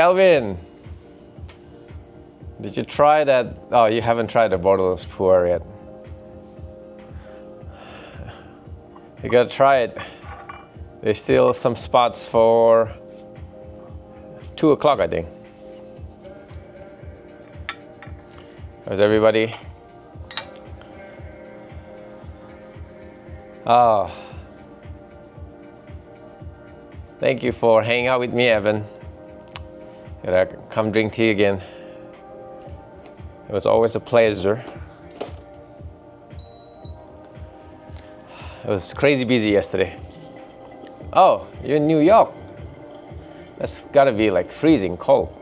Calvin, did you try that? Oh, you haven't tried the Borderless Puer yet. You gotta try it. There's still some spots for 2 o'clock, I think. How's everybody? Oh, thank you for hanging out with me, Evan. Gotta come drink tea again. It was always a pleasure. It was crazy busy yesterday. Oh, you're in New York. That's gotta be like freezing cold.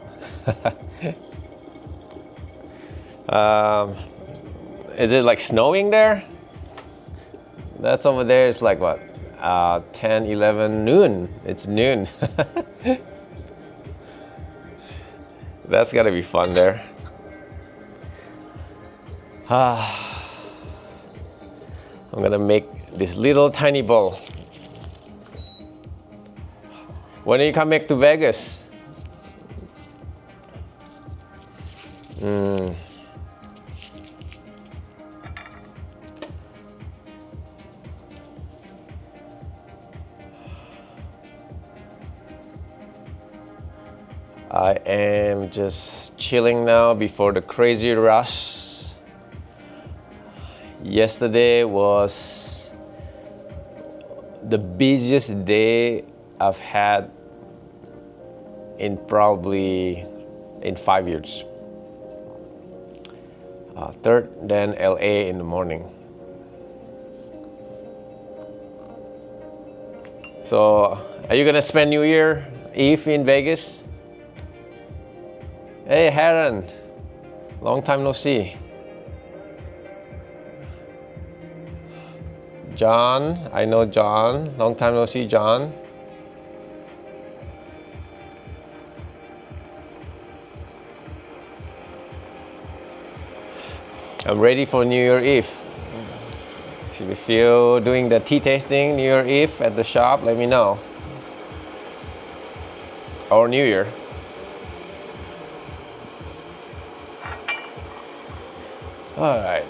Is it like snowing there? That's over there. It's like what? 10, 11, noon. It's noon. That's gotta be fun there. I'm gonna make this little tiny bowl. When do you come back to Vegas? I am just chilling now before the crazy rush. Yesterday was the busiest day I've had in probably 5 years. Third, then LA in the morning. So, are you gonna spend New Year Eve in Vegas? Hey, Heron, long time no see. John, I know John, long time no see, John. I'm ready for New Year Eve. So if you're doing the tea tasting New Year Eve at the shop, let me know. Or New Year. All right.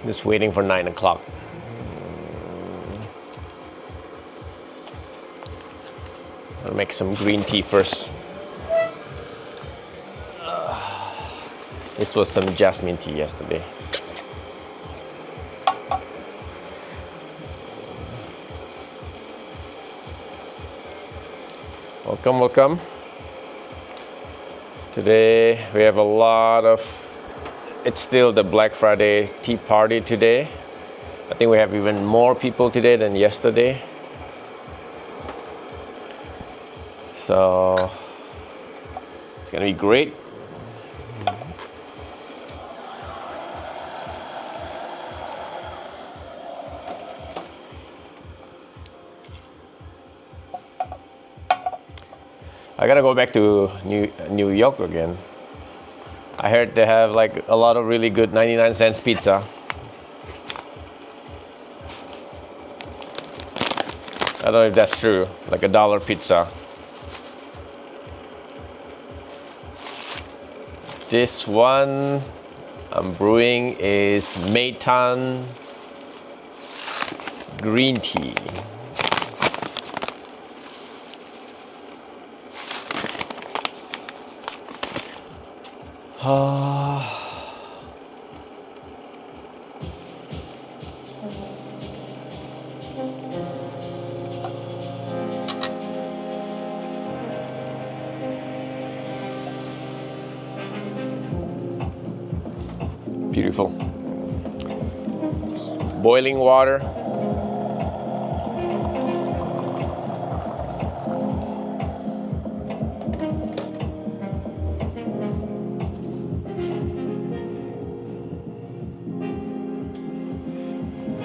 Just waiting for 9 o'clock. I'll make some green tea first. This was some jasmine tea yesterday. Welcome, welcome. Today we have a lot of, it's still the Black Friday tea party today. I think we have even more people today than yesterday. So it's gonna be great. I gotta go back to New York again. I heard they have like a lot of really good 99-cent pizza. I don't know if that's true, like $1 pizza. This one I'm brewing is Meitan green tea. Beautiful. Boiling water.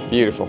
Beautiful.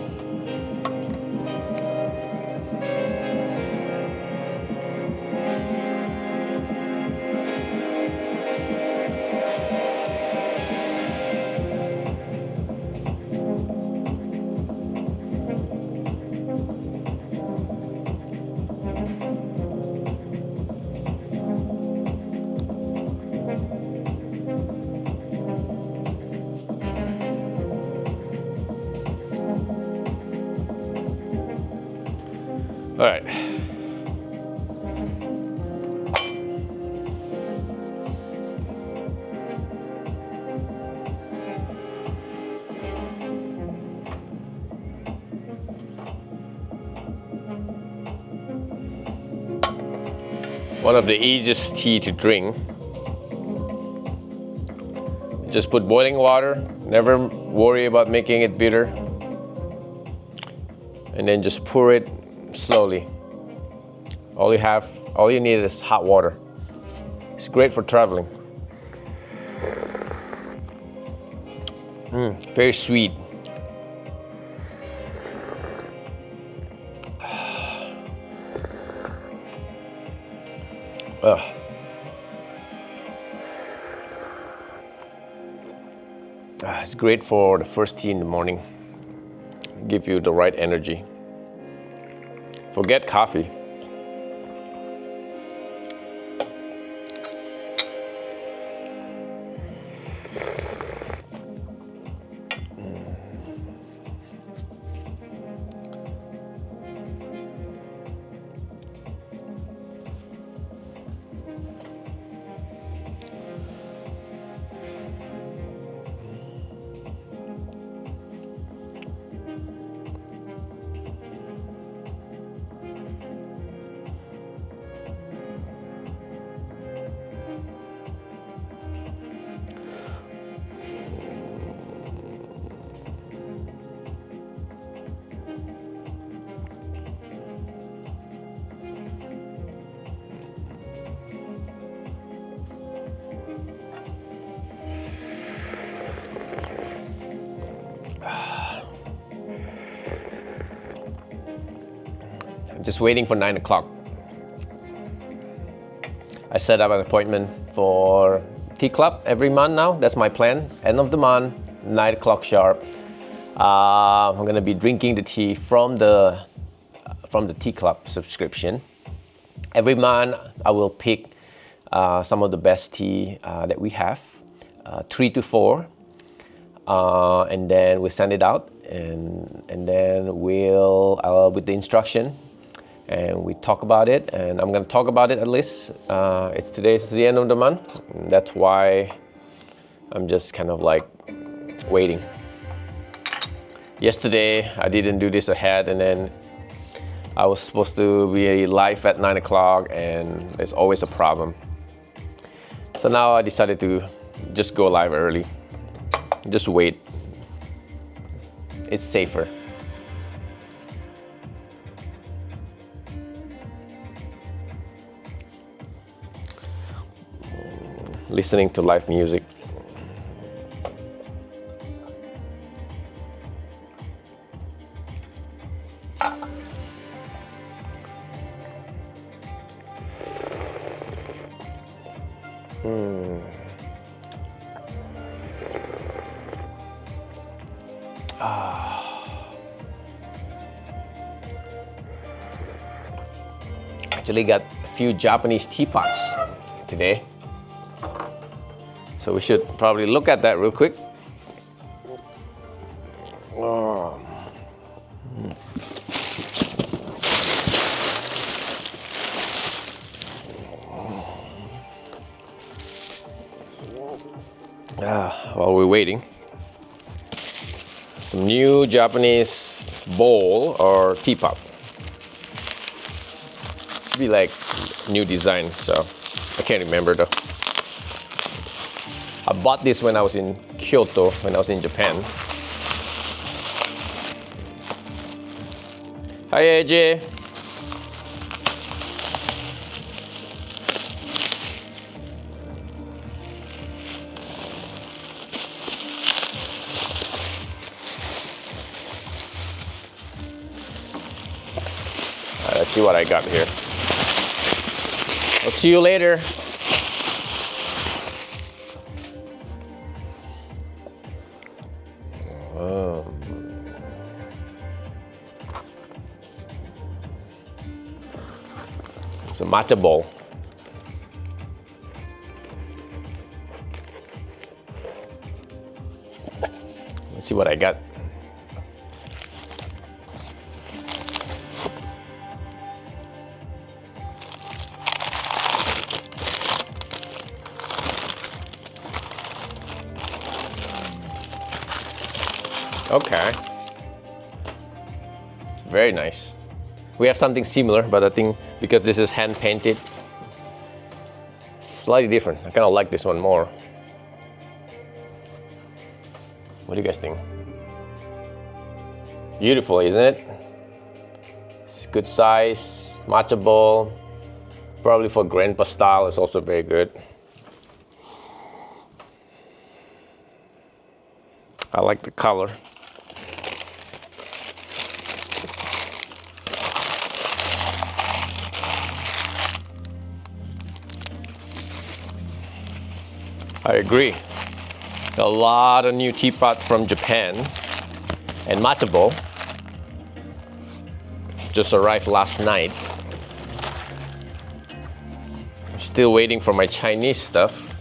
One of the easiest tea to drink. Just put boiling water, never worry about making it bitter. And then just pour it slowly. All you need is hot water. It's great for traveling. Very sweet. It's great for the first tea in the morning. Give you the right energy. Forget coffee. Just waiting for 9 o'clock. I set up an appointment for tea club every month now. That's my plan. End of the month, 9 o'clock sharp. I'm gonna be drinking the tea from the tea club subscription. Every month I will pick some of the best tea that we have, 3 to 4, and then we send it out, and then we'll with the instruction. And we talk about it, and I'm gonna talk about it at least. Today's the end of the month. That's why I'm just kind of like waiting. Yesterday, I didn't do this ahead, and then I was supposed to be live at 9 o'clock, and there's always a problem. So now I decided to just go live early. Just wait. It's safer. Listening to live music. Actually got a few Japanese teapots today. So we should probably look at that real quick. Oh. While we're waiting, some new Japanese bowl or teapot. Be like new design, so I can't remember though. I bought this when I was in Kyoto, when I was in Japan. Hi AJ. Let's see what I got here. I'll see you later. It's a matcha bowl. Let's see what I got. Okay. It's very nice. We have something similar, but I think because this is hand painted, Slightly different. I kind of like this one more. What do you guys think? Beautiful, isn't it? It's good size, matcha bowl. Probably for grandpa style, it's also very good. I like the color. I agree. A lot of new teapot from Japan and matcha bowl just arrived last night. I'm still waiting for my Chinese stuff.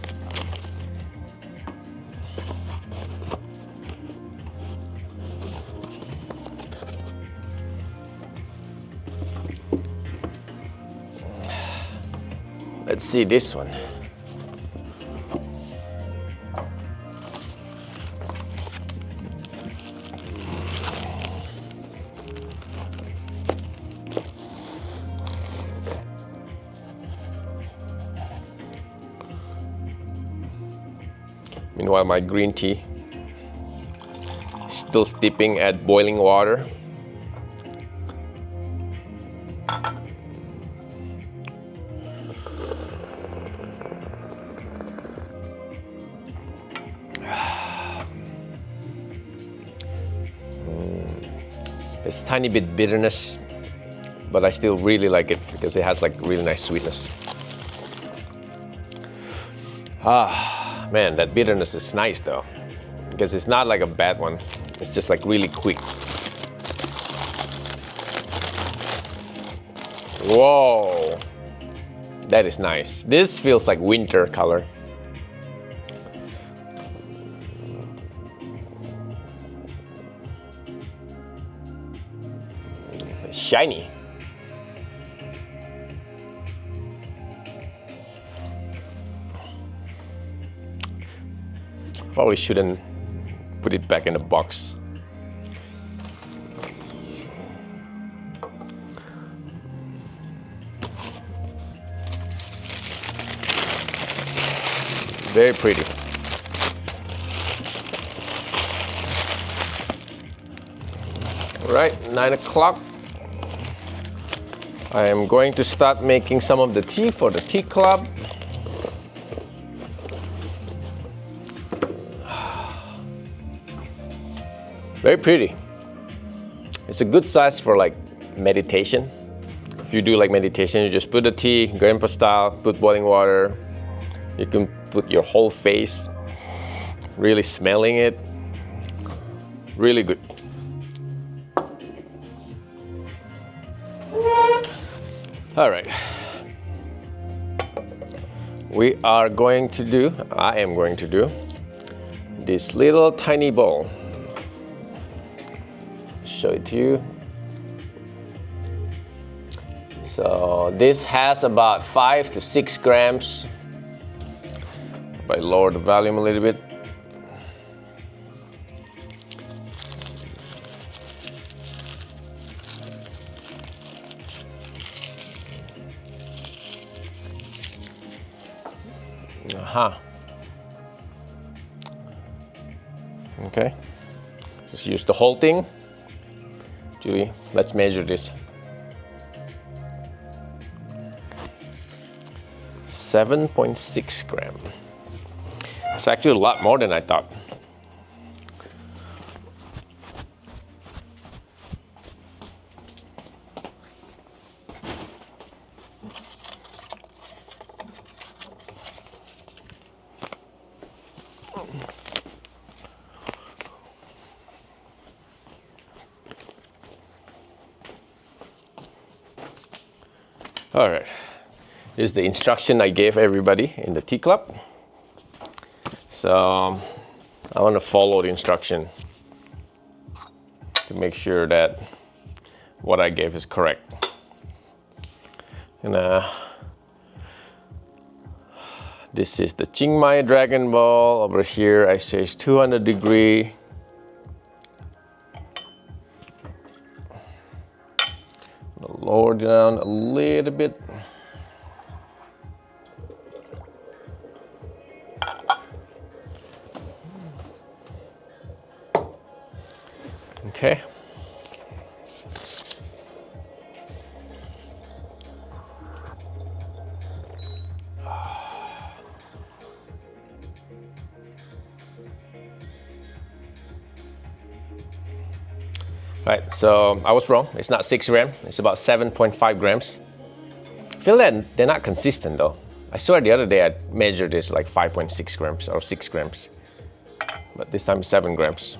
Let's see this one. Meanwhile, my green tea still steeping at boiling water. It's a tiny bit bitterness, but I still really like it because it has like really nice sweetness. Man, that bitterness is nice though, because it's not like a bad one. It's just like really quick. Whoa, that is nice. This feels like winter color. It's shiny. Probably shouldn't put it back in the box. Very pretty. All right, 9 o'clock. I am going to start making some of the tea for the tea club. Very pretty. It's a good size for like meditation. If you do like meditation, you just put the tea, grandpa style, put boiling water. You can put your whole face, really smelling it. Really good. All right. I am going to do this little tiny bowl. Show it to you. So this has about 5 to 6 grams. If I lower the volume a little bit. Okay, just use the whole thing. Julie, let's measure this. 7.6 grams. It's actually a lot more than I thought. All right, this is the instruction I gave everybody in the tea club. So I want to follow the instruction to make sure that what I gave is correct. And this is the Jingmai Dragon Ball. Over here I say it's 200 degree. Lower down a little bit. Okay. Right, so I was wrong. It's not 6 grams, it's about 7.5 grams. I feel that they're not consistent though. I swear the other day I measured this like 5.6 grams or 6 grams. But this time 7 grams.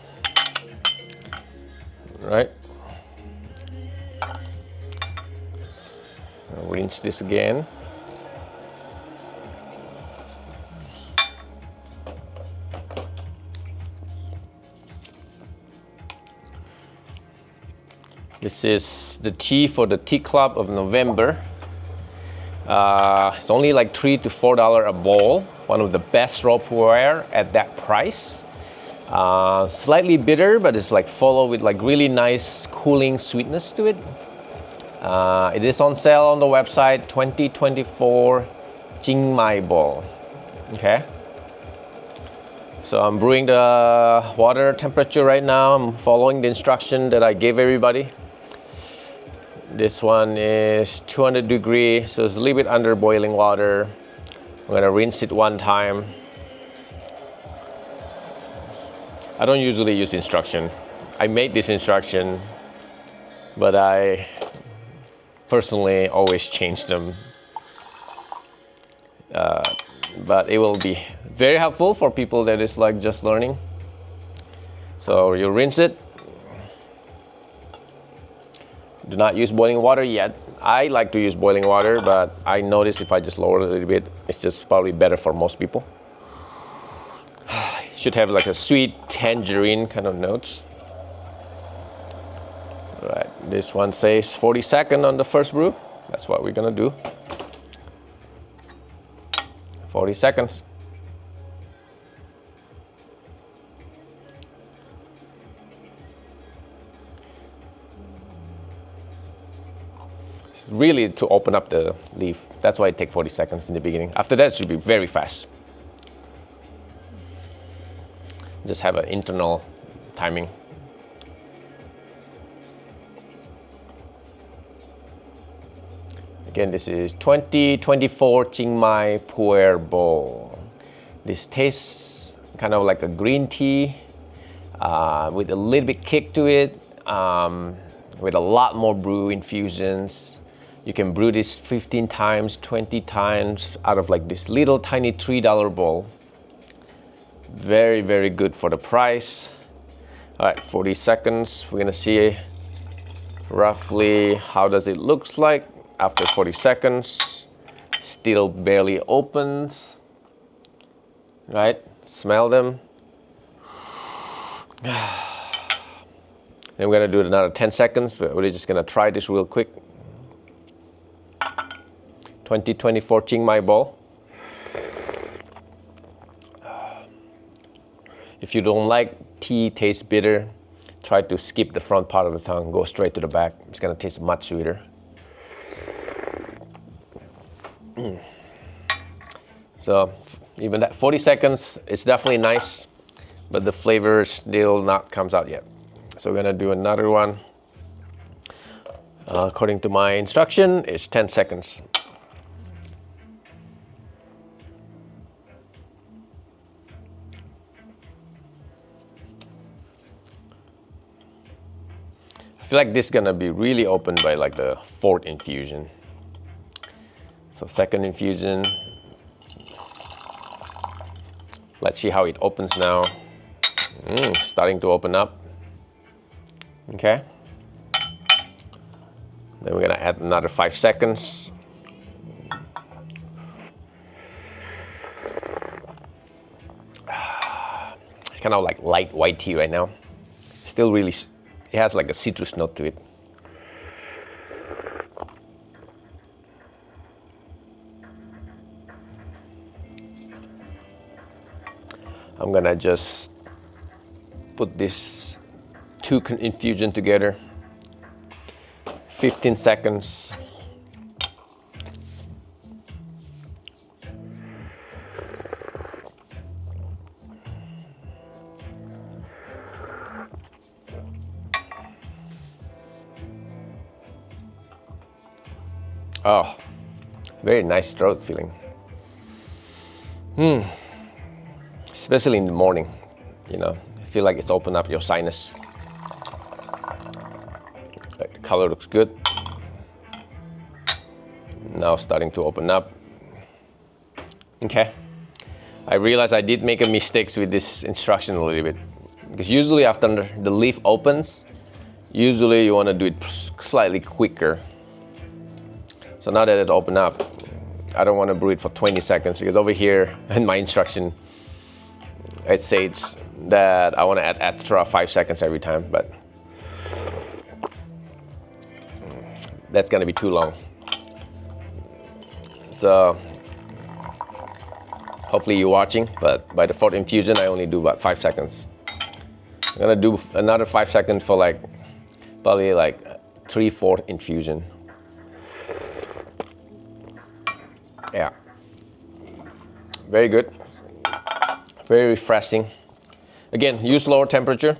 Right. I'll rinse this again. This is the tea for the tea club of November. It's only like $3 to $4 a bowl. One of the best raw puer at that price. Slightly bitter, but it's like followed with like really nice cooling sweetness to it. It is on sale on the website, 2024 Jingmai bowl. Okay. So I'm brewing the water temperature right now. I'm following the instruction that I gave everybody. This one is 200 degrees, so it's a little bit under boiling water. I'm gonna rinse it one time. I don't usually use instruction. I made this instruction, but I personally always change them. But it will be very helpful for people that is like just learning. So you rinse it. Do not use boiling water yet. I like to use boiling water, but I noticed if I just lower it a little bit, it's just probably better for most people. Should have like a sweet tangerine kind of notes. All right, this one says 40 seconds on the first brew. That's what we're gonna do. 40 seconds. Really to open up the leaf. That's why it takes 40 seconds in the beginning. After that, it should be very fast. Just have an internal timing. Again, this is 2024 Jingmai Puer bowl. This tastes kind of like a green tea with a little bit kick to it, with a lot more brew infusions. You can brew this 15 times, 20 times out of like this little tiny $3 bowl. Very, very good for the price. All right, 40 seconds. We're gonna see roughly how does it looks like after 40 seconds. Still barely opens, right? Smell them. Then we're gonna do it another 10 seconds, but we're just gonna try this real quick. 2024 Jingmai bowl. If you don't like tea tastes bitter, try to skip the front part of the tongue, go straight to the back. It's gonna taste much sweeter. So even that 40 seconds, it's definitely nice, but the flavor still not comes out yet. So we're gonna do another one. According to my instruction, it's 10 seconds. I feel like this is gonna be really opened by like the 4th infusion. So 2nd infusion. Let's see how it opens now. Starting to open up. Okay. Then we're gonna add another 5 seconds. It's kind of like light white tea right now. Still really, it has like a citrus note to it. I'm gonna just put this 2 infusion together. 15 seconds. Oh, very nice throat feeling. Especially in the morning, you know, I feel like it's opened up your sinus. Like the color looks good. Now starting to open up. Okay. I realized I did make a mistake with this instruction a little bit. Because usually after the leaf opens, usually you want to do it slightly quicker. So now that it opened up, I don't want to brew it for 20 seconds because over here in my instruction, it says that I want to add extra 5 seconds every time, but that's going to be too long. So hopefully you're watching, but by the fourth infusion, I only do about 5 seconds. I'm gonna do another 5 seconds for like, probably like 3/4 infusion. Yeah, very good, very refreshing. Again, use lower temperature.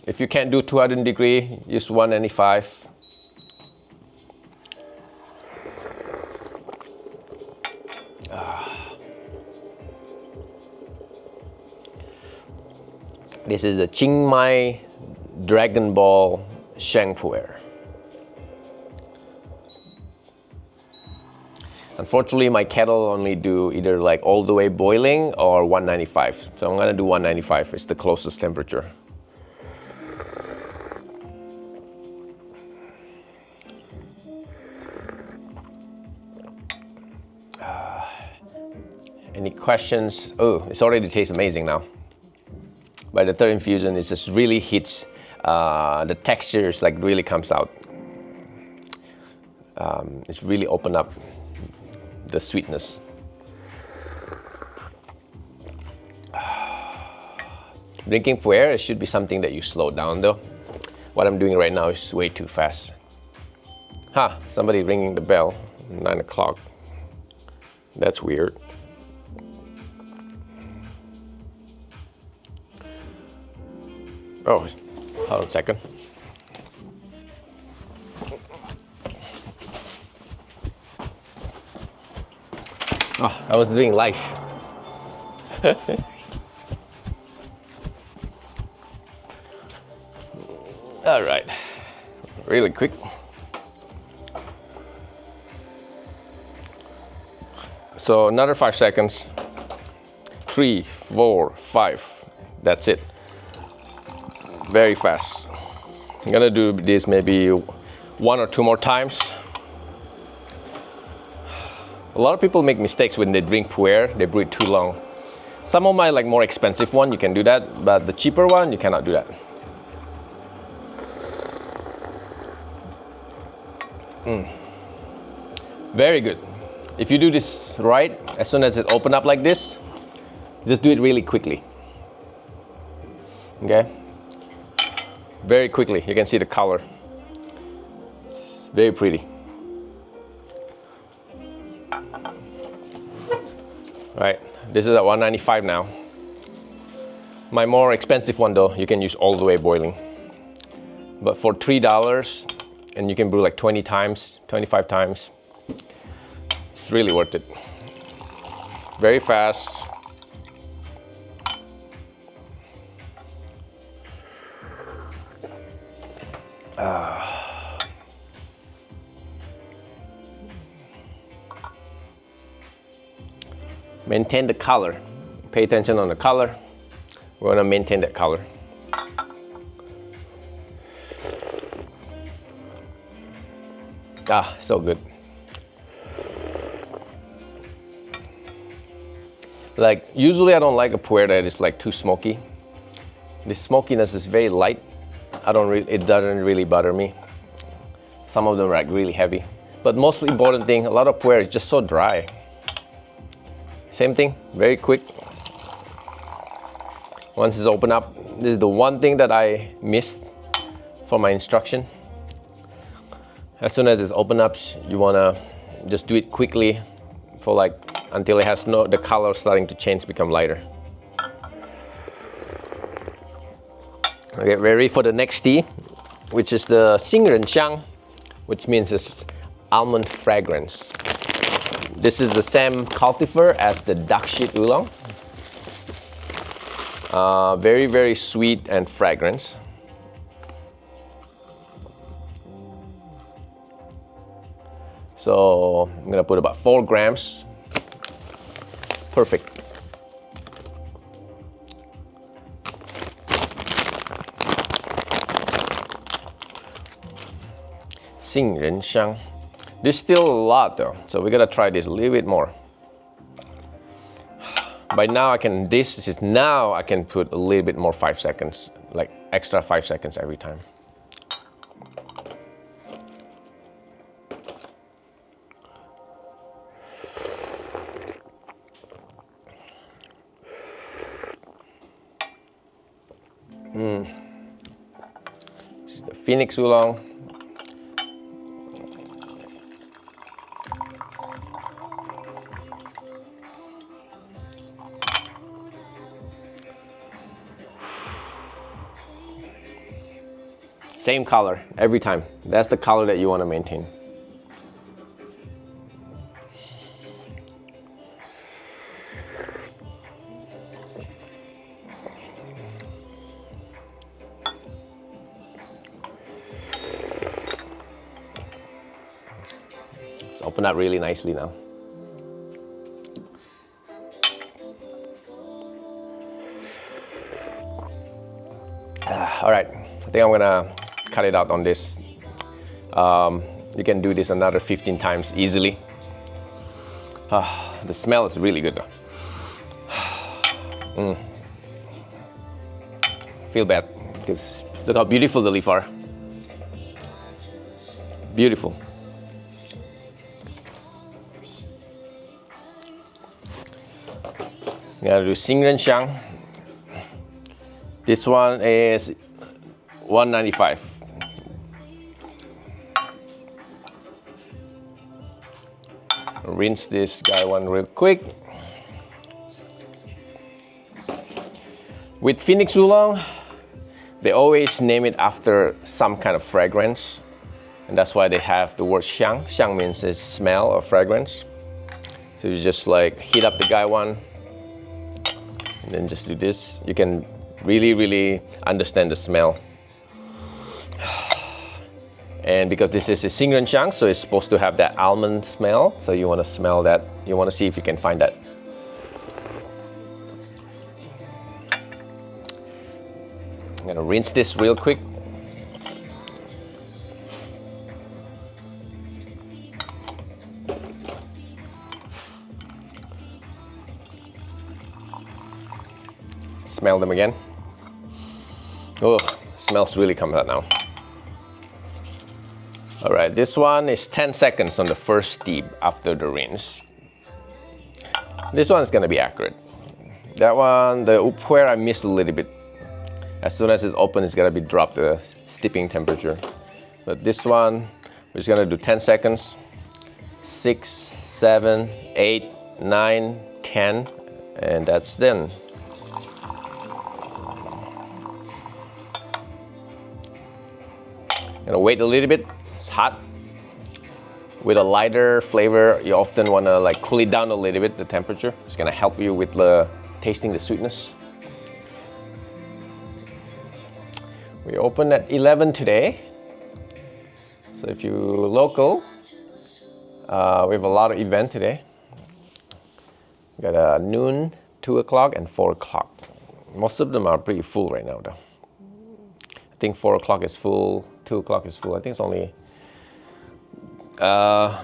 If you can't do 200 degrees, use 195. This is the Jingmai Dragon Ball Sheng Puer. Unfortunately, my kettle only do either like all the way boiling or 195. So I'm gonna do 195, it's the closest temperature. Any questions? Oh, it's already tastes amazing now. By the third infusion, it just really hits, the texture is like really comes out. It's really opened up the sweetness. Drinking Puer, it should be something that you slow down though. What I'm doing right now is way too fast. Somebody ringing the bell, 9 o'clock. That's weird. Oh, hold on a second. Oh, I was doing live. All right, really quick. So another 5 seconds. 3, 4, 5. That's it. Very fast. I'm gonna do this maybe 1 or 2 more times. A lot of people make mistakes when they drink Puer, they brew it too long. Some of my like more expensive one, you can do that, but the cheaper one, you cannot do that. Very good. If you do this right, as soon as it opens up like this, just do it really quickly. Okay? Very quickly, you can see the color. It's very pretty. Right, this is at 195 now. My more expensive one though, you can use all the way boiling. But for $3, and you can brew like 20 times, 25 times, it's really worth it. Very fast. Maintain the color. Pay attention on the color. We're gonna maintain that color. So good. Like usually I don't like a Puer that is like too smoky. The smokiness is very light. It doesn't really bother me. Some of them are like really heavy. But most important thing, a lot of Puer is just so dry. Same thing, very quick. Once it's open up, this is the one thing that I missed for my instruction. As soon as it's open up, you wanna just do it quickly for like until it has the color starting to change, become lighter. Okay, ready for the next tea, which is the Xingren Xiang, which means it's almond fragrance. This is the same cultivar as the duck shit oolong. Very, very sweet and fragrant. So I'm gonna put about 4 grams. Perfect. Xingren Xiang. There's still a lot though, so we gotta try this a little bit more. By now I can, now I can put a little bit more 5 seconds, like extra 5 seconds every time. This is the Phoenix Oolong. Same color every time. That's the color that you want to maintain. It's opened up really nicely now. All right, I think I'm gonna cut it out on this. You can do this another 15 times easily. The smell is really good though. Feel bad because look how beautiful the leaves are. Beautiful. I'm gonna do Xingren Xiang. This one is $1.95. Rinse this guy one real quick. With Phoenix Oolong, they always name it after some kind of fragrance, and that's why they have the word Xiang. Xiang means it's smell or fragrance. So you just like heat up the guy one, and then just do this. You can really understand the smell. And because this is a Xingren Xiang, so it's supposed to have that almond smell. So you want to smell that. You want to see if you can find that. I'm gonna rinse this real quick. Smell them again. Oh, smells really coming out now. All right, this one is 10 seconds on the first steep after the rinse. This one is gonna be accurate. That one, the Puer, I missed a little bit. As soon as it's open, it's gonna be dropped the steeping temperature. But this one, we're just gonna do 10 seconds. 6, 7, 8, 9, 10, and that's done. Gonna wait a little bit. It's hot. With a lighter flavor, you often want to like cool it down a little bit, the temperature. It's gonna help you with the tasting the sweetness. We open at 11 today. So if you're local, we have a lot of event today. We got a noon, 2 o'clock, and 4 o'clock. Most of them are pretty full right now though. I think 4 o'clock is full, 2 o'clock is full. I think it's only, I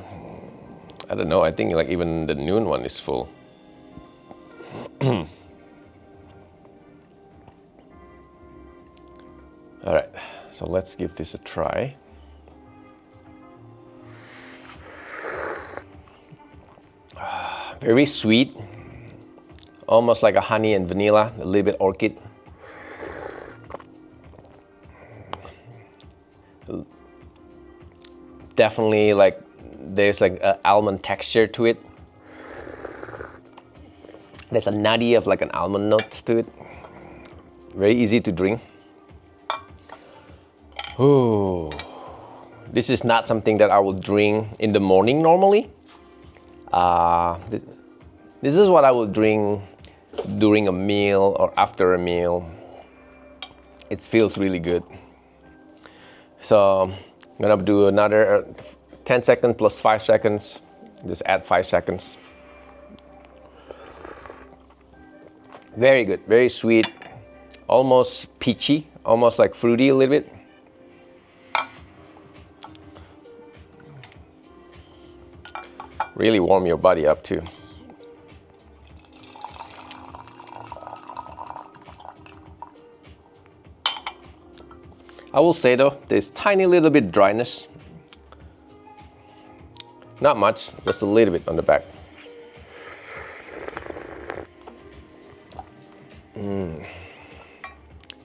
don't know, I think like even the noon one is full. All right, so let's give this a try. Very sweet, almost like a honey and vanilla, a little bit orchid. Definitely like there's like an almond texture to it. There's a nutty of like an almond notes to it. Very easy to drink. Ooh, This is not something that I will drink in the morning normally. This is what I will drink during a meal or after a meal. It feels really good. So I'm gonna do another 10 seconds plus 5 seconds. Just add 5 seconds. Very good, very sweet, almost peachy, almost like fruity a little bit. Really warm your body up too. I will say though, there's tiny little bit dryness. Not much, just a little bit on the back.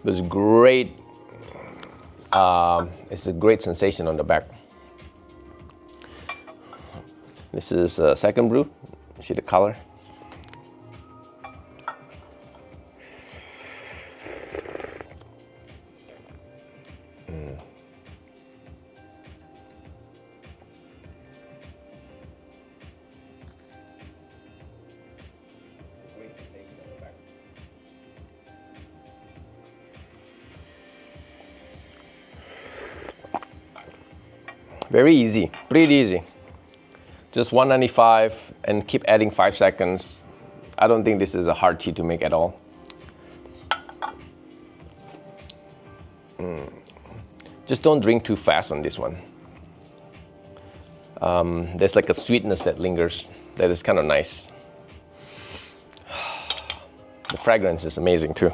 It's great. It's a great sensation on the back. This is a second brew. See the color? Very easy, pretty easy. Just 195 and keep adding 5 seconds. I don't think this is a hard tea to make at all. Just don't drink too fast on this one. There's like a sweetness that lingers that is kind of nice. The fragrance is amazing too.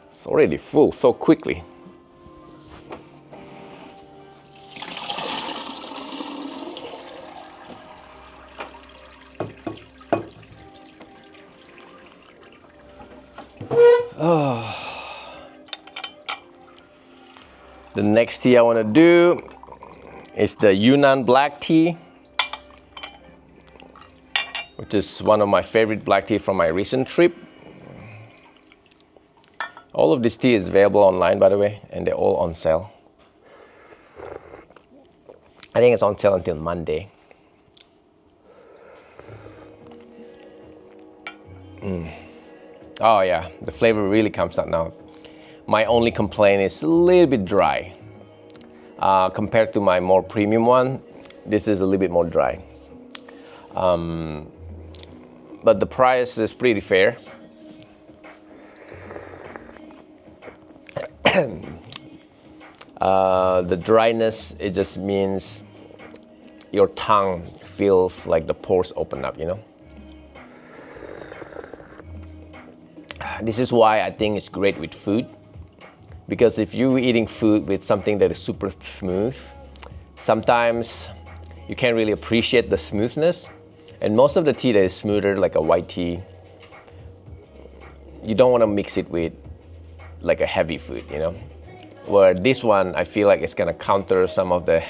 It's already full so quickly. The next tea I want to do is the Yunnan black tea, which is one of my favorite black tea from my recent trip. All of this tea is available online, by the way, and they're all on sale. I think it's on sale until Monday. Oh yeah, the flavor really comes out now. My only complaint is a little bit dry. Compared to my more premium one, this is a little bit more dry. But the price is pretty fair. The dryness, it just means your tongue feels like the pores open up, you know? This is why I think it's great with food. Because if you're eating food with something that is super smooth, sometimes you can't really appreciate the smoothness. And most of the tea that is smoother, like a white tea, you don't want to mix it with like a heavy food, you know? Where this one, I feel like it's gonna counter some of the,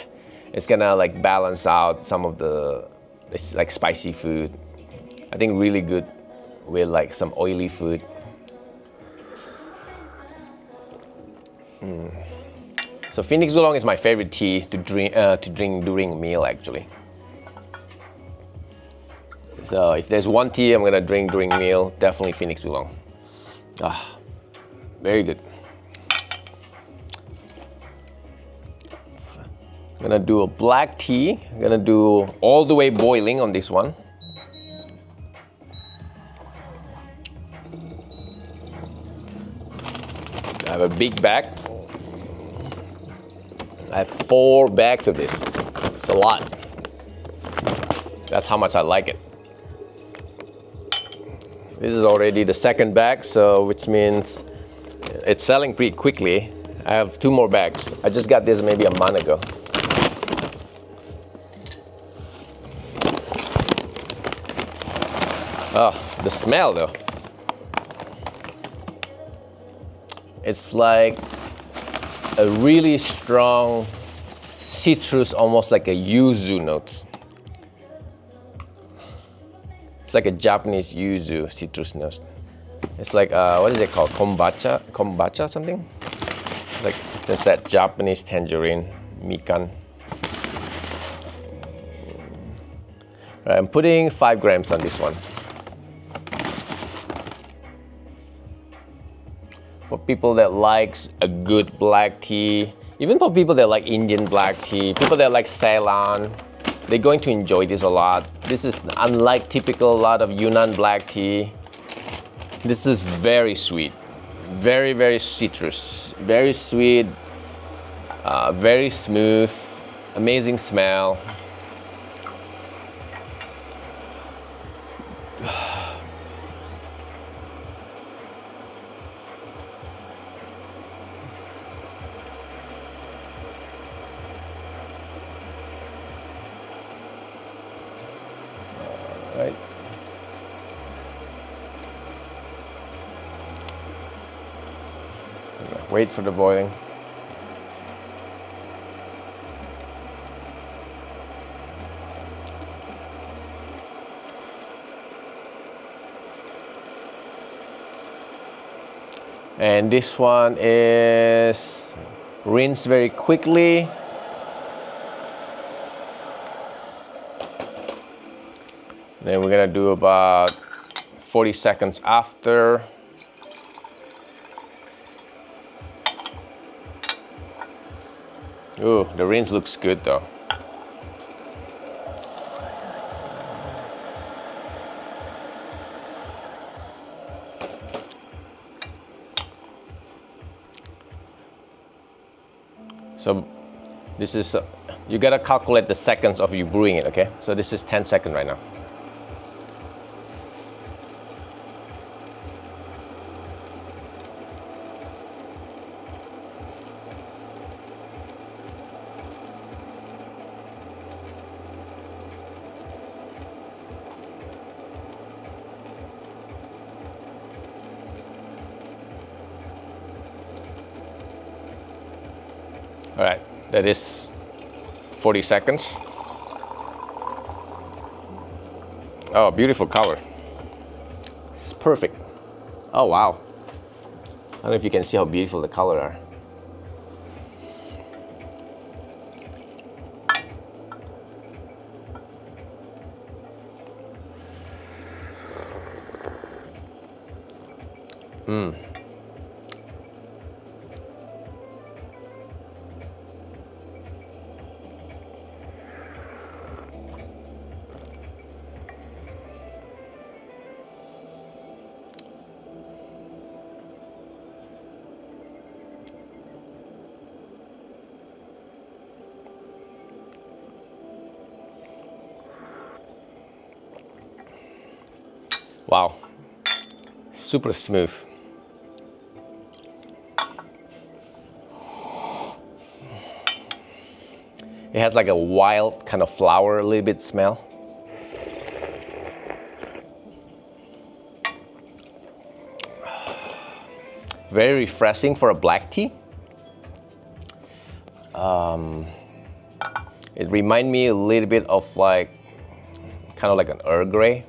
it's gonna like balance out some of the, it's like spicy food. I think really good with like some oily food. So Phoenix Oolong is my favorite tea to drink during a meal, actually. So if there's one tea I'm gonna drink during meal, definitely Phoenix Oolong. Very good. I'm gonna do a black tea. I'm gonna do all the way boiling on this one. I have a big bag. I have 4 bags of this. It's a lot. That's how much I like it. This is already the second bag, so which means it's selling pretty quickly. I have 2 more bags. I just got this maybe a month ago. Oh, the smell though. It's like a really strong citrus, almost like a yuzu notes. It's like a Japanese yuzu citrus notes. It's like, what is it called? Kombucha something? Like There's that Japanese tangerine, mikan. Right, I'm putting 5 grams on this one. For people that likes a good black tea, even for people that like Indian black tea, people that like Ceylon, they're going to enjoy this a lot. This is unlike typical lot of Yunnan black tea. This is very sweet, very, very citrus, very sweet, very smooth, amazing smell. Right. Wait for the boiling. And this one is rinse very quickly. Then we're gonna do about 40 seconds after. Ooh, the rinse looks good though. So this is, you gotta calculate the seconds of you brewing it, okay? So this is 10 seconds right now. All right, that is 40 seconds. Oh, beautiful color. It's perfect. Oh, wow. I don't know if you can see how beautiful the color are. Wow, super smooth. It has like a wild kind of flower, a little bit smell. Very refreshing for a black tea. It reminds me a little bit of like, kind of like an Earl Grey,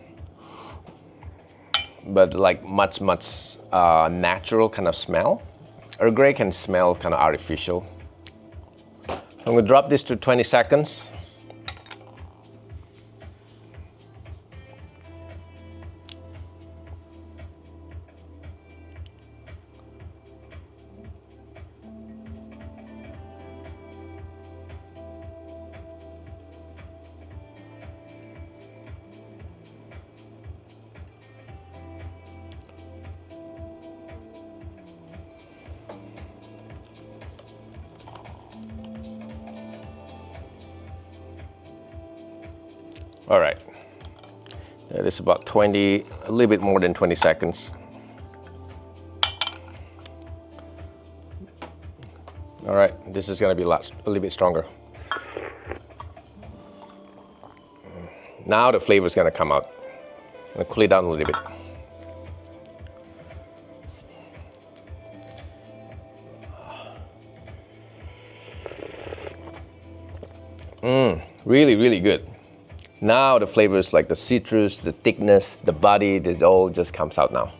but like much natural kind of smell. Earl Grey can smell kind of artificial. I'm gonna drop this to 20 seconds. All right, that is about 20, a little bit more than 20 seconds. All right, this is gonna be a little bit stronger. Now the flavor is gonna come out. I'm gonna cool it down a little bit. Really, really good. Now the flavors like the citrus, the thickness, the body, this all just comes out now.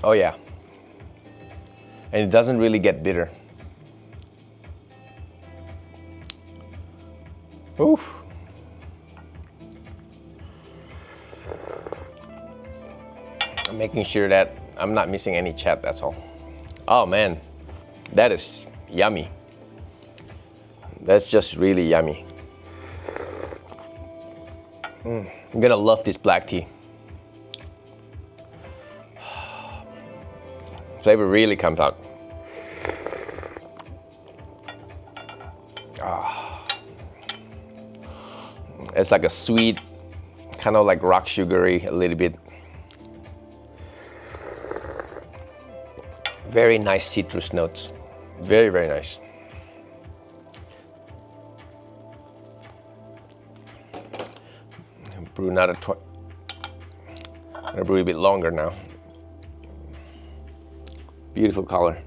Oh yeah. and it doesn't really get bitter. Oof. I'm making sure that I'm not missing any chat, that's all. Oh man, that is yummy. That's just really yummy. I'm gonna love this black tea. Flavor really comes out. It's like a sweet, kind of like rock sugary a little bit. Very nice citrus notes. Very, very nice. Brew another I'm gonna brew a bit longer now. Beautiful color.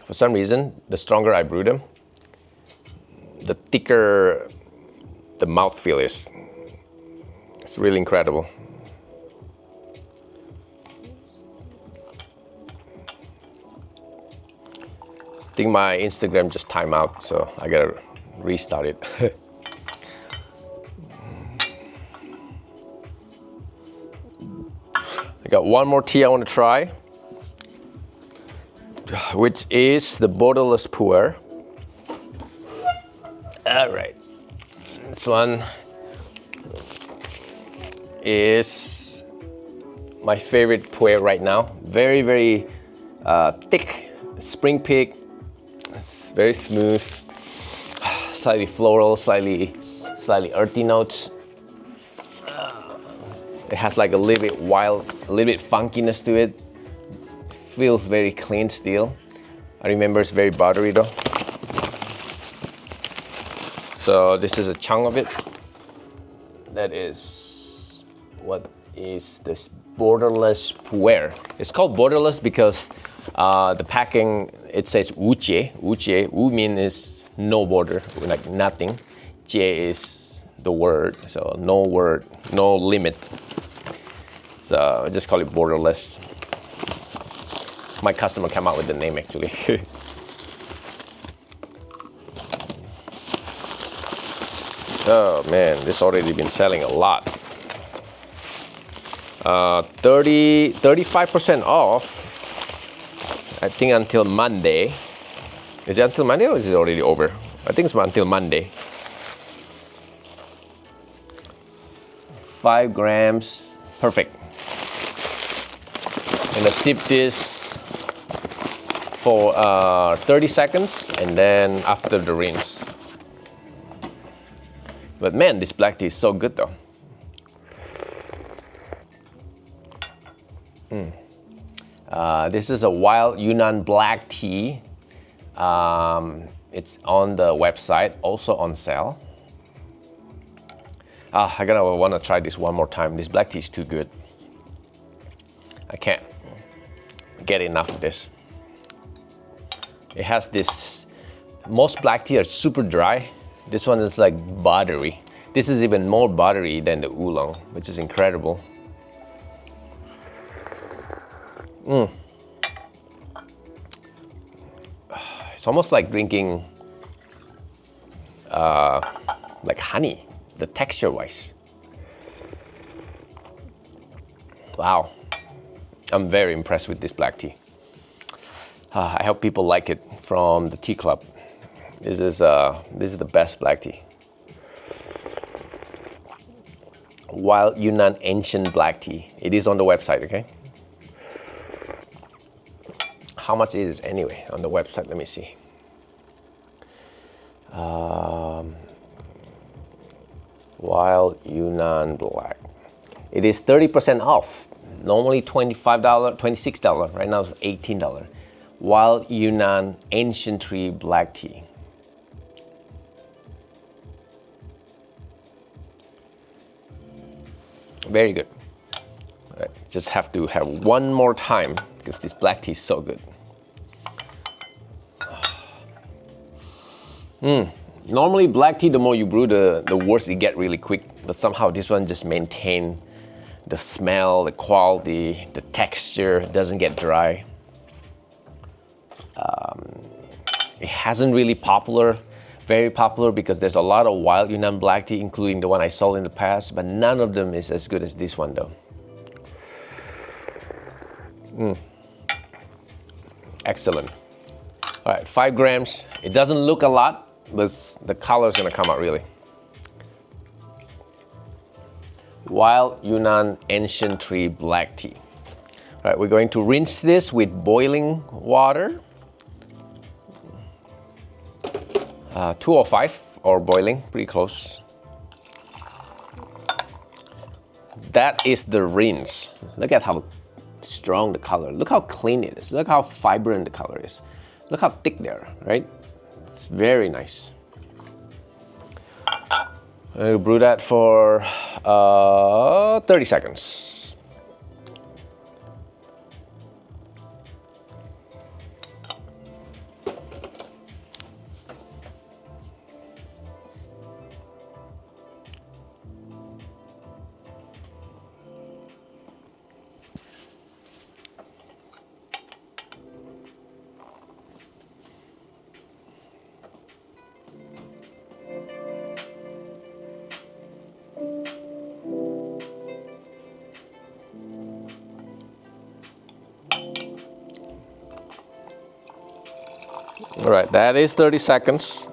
For some reason, the stronger I brew them, the thicker the mouthfeel is. It's really incredible. I think my Instagram just timed out, so I gotta restart it. I got one more tea I want to try, which is the Borderless Puer. All right, this one is my favorite Puer right now. Very, very thick, spring peak. It's very smooth, slightly floral, slightly earthy notes. It has like a little bit wild, a little bit funkiness to it. Feels very clean still. I remember it's very buttery though. So this is a chunk of it. That is, what is this? Borderless Puer. It's called Borderless because the packing, it says Wujie. Wujie, Wu means no border, like nothing. Jie is the word, so no word, no limit. So I just call it Borderless. My customer came out with the name actually. Oh man, this already been selling a lot. 35% off, I think until Monday. Is it until Monday or is it already over? I think it's until Monday. 5 grams, perfect. I'm gonna steep this for 30 seconds and then after the rinse. But man, this black tea is so good though. This is a wild Yunnan black tea. It's on the website, also on sale. I want to try this one more time. This black tea is too good. I can't get enough of this. It has this, most black tea are super dry. This one is like buttery. This is even more buttery than the Oolong, which is incredible. It's almost like drinking like honey, the texture wise. Wow, I'm very impressed with this black tea. I hope people like it from the tea club. This is the best black tea. Wild Yunnan ancient black tea. It is on the website, okay? How much it is anyway on the website? Let me see. Wild Yunnan black. It is 30% off. Normally $25, $26. Right now it's $18. Wild Yunnan ancient tree black tea. Very good. All right, just have to have one more time because this black tea is so good. Normally black tea, the more you brew, the worse it get really quick. But somehow this one just maintain the smell, the quality, the texture, doesn't get dry. It hasn't really very popular because there's a lot of wild Yunnan black tea, including the one I sold in the past, but none of them is as good as this one though. Excellent. All right, 5 grams. It doesn't look a lot, but the color is gonna come out really. Wild Yunnan ancient tree black tea. All right, we're going to rinse this with boiling water. 205 or boiling, pretty close. That is the rinse. Look at how strong the color. Look how clean it is. Look how vibrant the color is. Look how thick they are, right? It's very nice. I'll brew that for 30 seconds. All right, that is 30 seconds.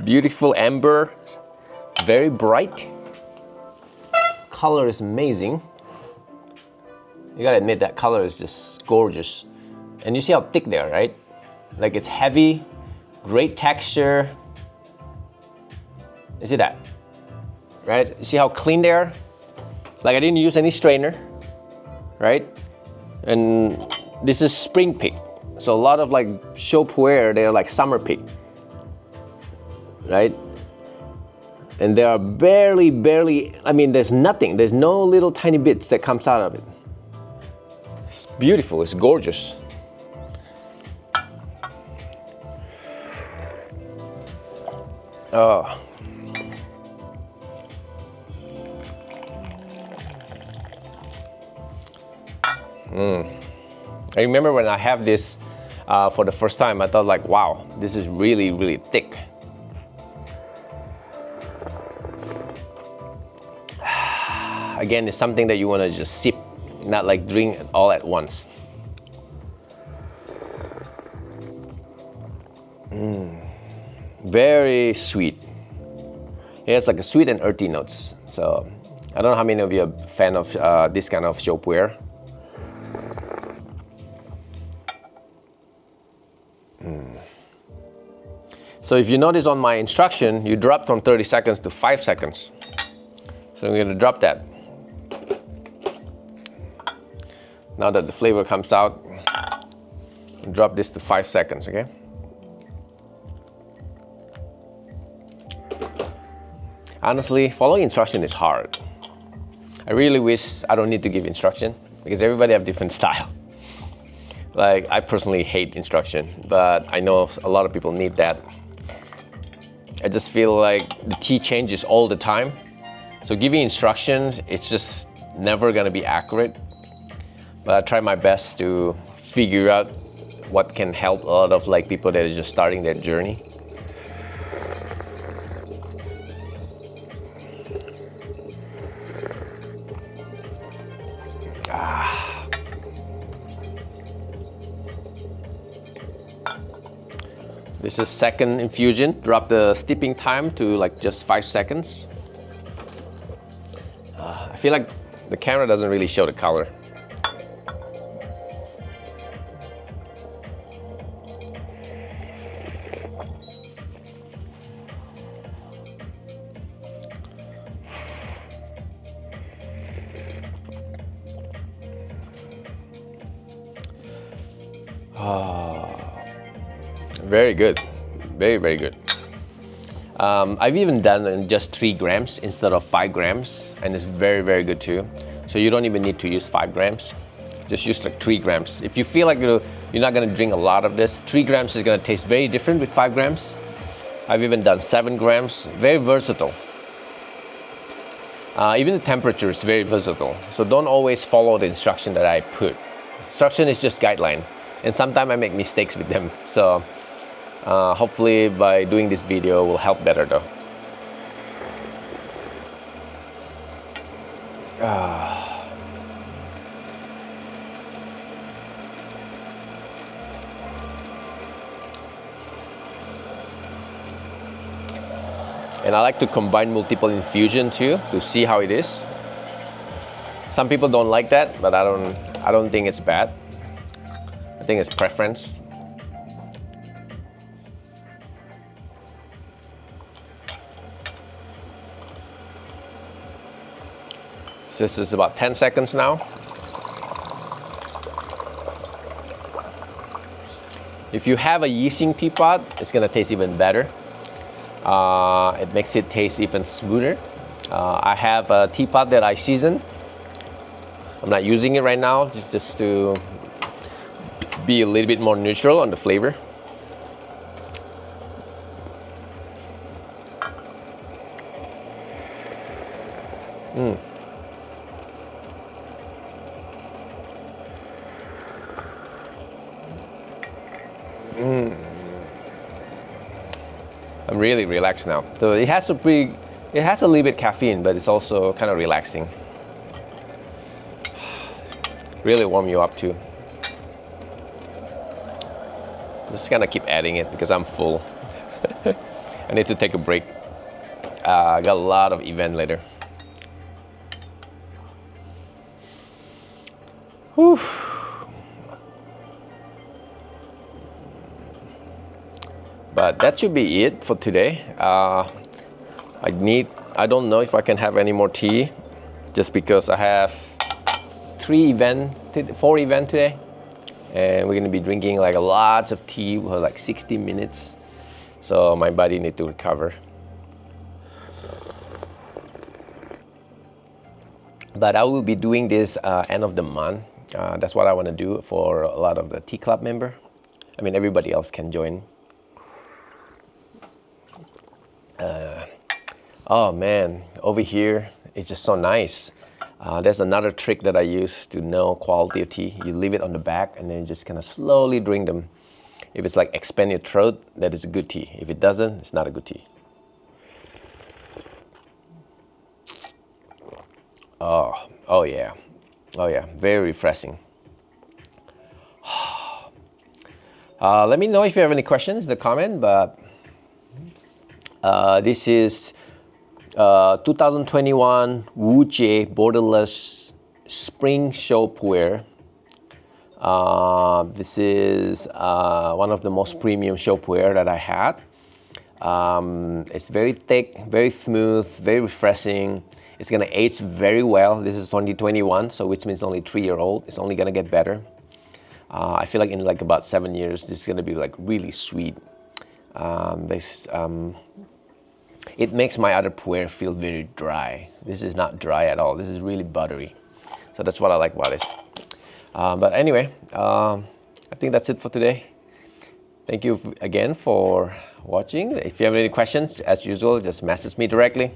Beautiful amber, very bright. Color is amazing. You gotta admit that color is just gorgeous. And you see how thick they are, right? Like it's heavy, great texture. You see that, right? You see how clean they are? Like I didn't use any strainer, right? And this is spring pick. So a lot of like Shou Puer, they're like summer pick, right? And there are barely, I mean, there's nothing. There's no little tiny bits that comes out of it. It's beautiful, it's gorgeous. Oh. I remember when I have this for the first time, I thought like, wow, this is really, really thick. Again, it's something that you want to just sip, not like drink it all at once. Very sweet. Yeah, it's like a sweet and earthy notes. So I don't know how many of you are a fan of this kind of Shou Puer. So if you notice on my instruction, you dropped from 30 seconds to 5 seconds. So I'm gonna drop that. Now that the flavor comes out, drop this to 5 seconds, okay? Honestly, following instruction is hard. I really wish I don't need to give instruction because everybody have different style. Like, I personally hate instruction, but I know a lot of people need that. I just feel like the tea changes all the time. So giving instructions, it's just never gonna be accurate. But I try my best to figure out what can help a lot of like people that are just starting their journey. This is second infusion. Drop the steeping time to like just 5 seconds. I feel like the camera doesn't really show the color. Very good, very good. I've even done in just 3 grams instead of 5 grams, and it's very good too. So you don't even need to use 5 grams. Just use like 3 grams. If you feel like you're not gonna drink a lot of this, 3 grams is gonna taste very different with 5 grams. I've even done 7 grams. Very versatile. Even the temperature is very versatile. So don't always follow the instruction that I put. Instruction is just guideline. And sometimes I make mistakes with them. So hopefully by doing this video will help better though. And I like to combine multiple infusion too to see how it is. Some people don't like that, but I don't think it's bad. I think it's preference. So this is about 10 seconds now. If you have a Yixing teapot, it's gonna taste even better. It makes it taste even smoother. I have a teapot that I season. I'm not using it right now, just to be a little bit more neutral on the flavor. I'm really relaxed now. So it has a little bit caffeine, but it's also kind of relaxing. Really warm you up too. I'm just gonna keep adding it because I'm full. I need to take a break. I got a lot of event later. Whew. But that should be it for today. I don't know if I can have any more tea, just because I have 4 events today, and we're gonna be drinking like lots of tea for like 60 minutes. So my body need to recover. But I will be doing this end of the month. That's what I want to do for a lot of the tea club member. I mean, everybody else can join. Oh man, over here it's just so nice. There's another trick that I use to know quality of tea. You leave it on the back and then just kind of slowly drink them. If it's like expand your throat, that is a good tea. If it doesn't, it's not a good tea. Oh yeah, very refreshing. Let me know if you have any questions in the comment, but this is 2021 Wujie Borderless Spring Shou Puer. This is one of the most premium Shou Puer that I had. It's very thick, very smooth, very refreshing. It's gonna age very well. This is 2021, so which means only 3-year-old. It's only gonna get better. I feel like in like about 7 years, this is gonna be like really sweet. It makes my other puer feel very dry. This is not dry at all. This is really buttery. So that's what I like about it. But anyway, I think that's it for today. Thank you again for watching. If you have any questions, as usual, just message me directly.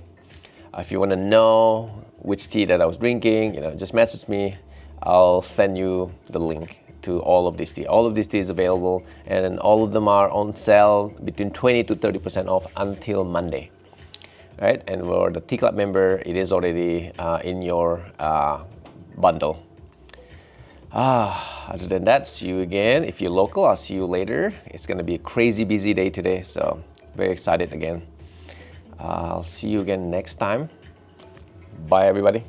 If you want to know which tea that I was drinking, just message me. I'll send you the link to all of this tea. All of this tea is available, and all of them are on sale between 20 to 30% off until Monday. Right? And for the tea club member, it is already in your bundle. Other than that, see you again. If you're local, I'll see you later. It's gonna be a crazy busy day today, so very excited again. I'll see you again next time. Bye everybody.